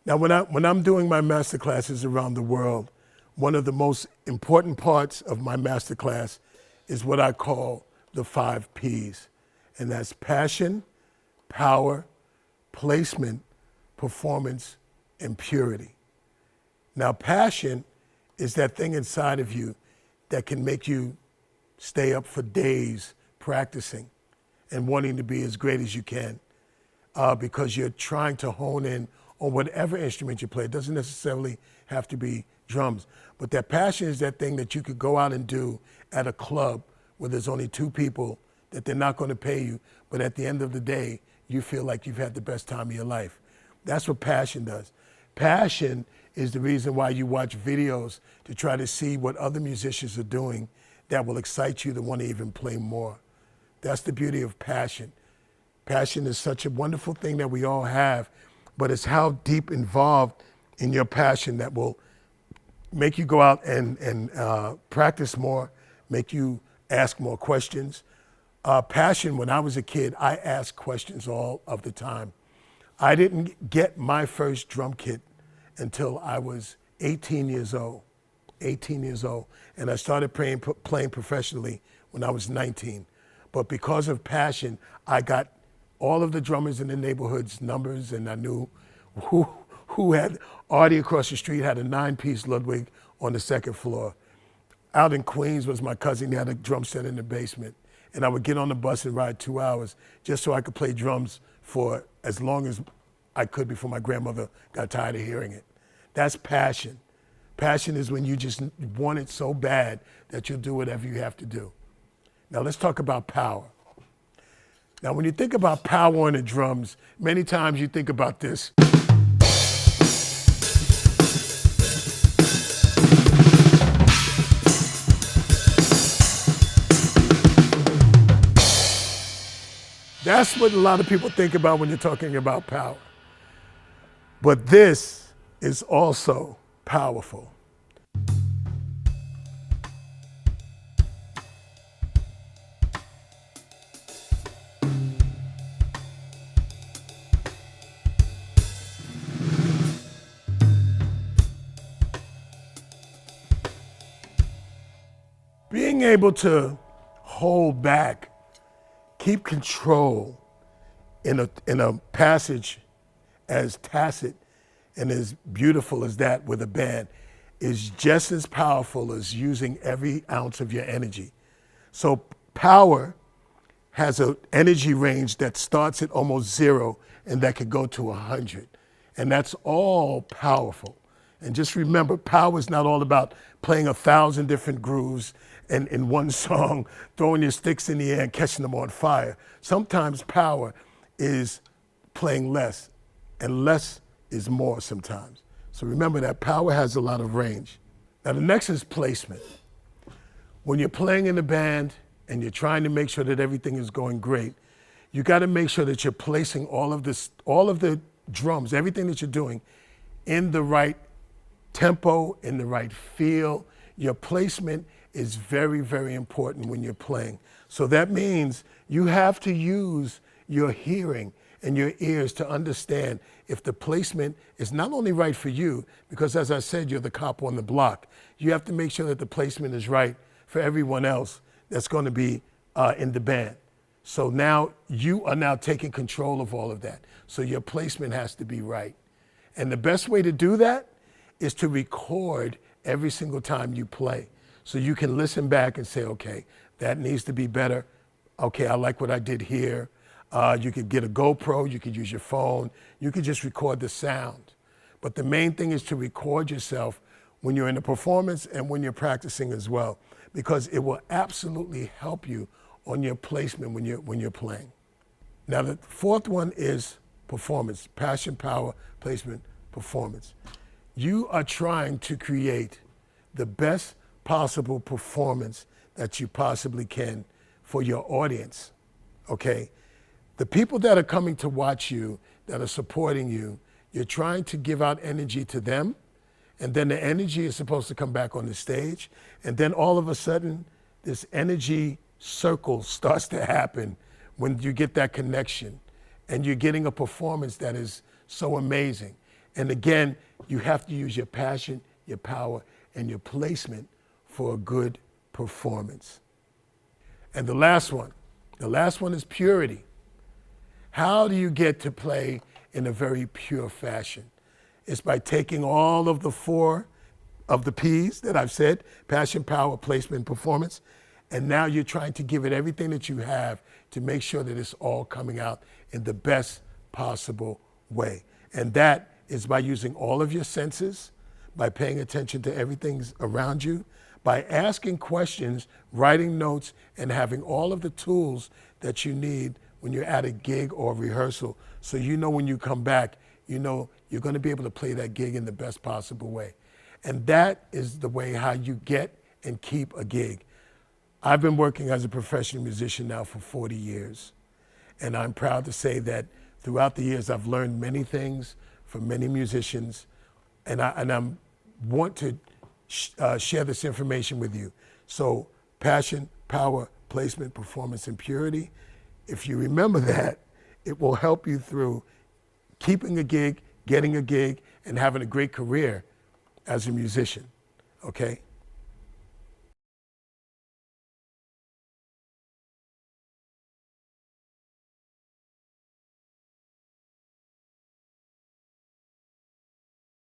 Now, when I'm doing my master classes around the world, one of the most important parts of my master class is what I call the 5 Ps. And that's passion, power, placement, performance, and purity. Now, passion is that thing inside of you that can make you stay up for days practicing and wanting to be as great as you can because you're trying to hone in on whatever instrument you play. It doesn't necessarily have to be drums, but that passion is that thing that you could go out and do at a club where there's only 2 people that they're not going to pay you, but at the end of the day, you feel like you've had the best time of your life. That's what passion does. Passion is the reason why you watch videos to try to see what other musicians are doing that will excite you to want to even play more. That's the beauty of passion. Passion is such a wonderful thing that we all have, but it's how deep involved in your passion that will make you go out and practice more, make you ask more questions. Passion, when I was a kid, I asked questions all of the time. I didn't get my first drum kit until I was 18 years old. And I started playing professionally when I was 19. But because of passion, I got all of the drummers in the neighborhood's numbers, and I knew who had, Artie across the street had a 9-piece Ludwig on the 2nd floor. Out in Queens was my cousin, he had a drum set in the basement. And I would get on the bus and ride 2 hours just so I could play drums for as long as I could before my grandmother got tired of hearing it. That's passion. Passion is when you just want it so bad that you'll do whatever you have to do. Now let's talk about power. Now when you think about power on the drums, many times you think about this. That's what a lot of people think about when you're talking about power. But this is also powerful. Being able to hold back, keep control in a passage as tacit and as beautiful as that with a band is just as powerful as using every ounce of your energy. So power has an energy range that starts at almost 0 and that could go to 100. And that's all powerful. And just remember, power is not all about playing 1,000 different grooves and in one song, throwing your sticks in the air and catching them on fire. Sometimes power is playing less, and less is more sometimes. So remember that power has a lot of range. Now the Nexus Placement. When you're playing in a band and you're trying to make sure that everything is going great, you got to make sure that you're placing all of the drums, everything that you're doing, in the right tempo, in the right feel. Your placement is very, very important when you're playing. So that means you have to use your hearing and your ears to understand if the placement is not only right for you, because as I said, you're the cop on the block. You have to make sure that the placement is right for everyone else that's going to be in the band. So now you are now taking control of all of that. So your placement has to be right. And the best way to do that is to record every single time you play. So you can listen back and say, okay, that needs to be better. Okay, I like what I did here. You could get a GoPro, you could use your phone, you could just record the sound. But the main thing is to record yourself when you're in a performance and when you're practicing as well, because it will absolutely help you on your placement when you're playing. Now the 4th one is performance, passion, power, placement, performance. You are trying to create the best possible performance that you possibly can for your audience, okay? The people that are coming to watch you, that are supporting you, you're trying to give out energy to them, and then the energy is supposed to come back on the stage, and then all of a sudden, this energy circle starts to happen when you get that connection, and you're getting a performance that is so amazing. And again, you have to use your passion, your power, and your placement for a good performance. And the last one is purity. How do you get to play in a very pure fashion? It's by taking all of the 4 of the P's that I've said, passion, power, placement, performance, and now you're trying to give it everything that you have to make sure that it's all coming out in the best possible way. And that is by using all of your senses, by paying attention to everything around you, by asking questions, writing notes, and having all of the tools that you need when you're at a gig or rehearsal, so you know when you come back, you know you're going to be able to play that gig in the best possible way. And that is the way how you get and keep a gig. I've been working as a professional musician now for 40 years, and I'm proud to say that throughout the years I've learned many things from many musicians, and I want to share this information with you. So passion, power, placement, performance, and purity. If you remember that, it will help you through keeping a gig, getting a gig, and having a great career as a musician, okay?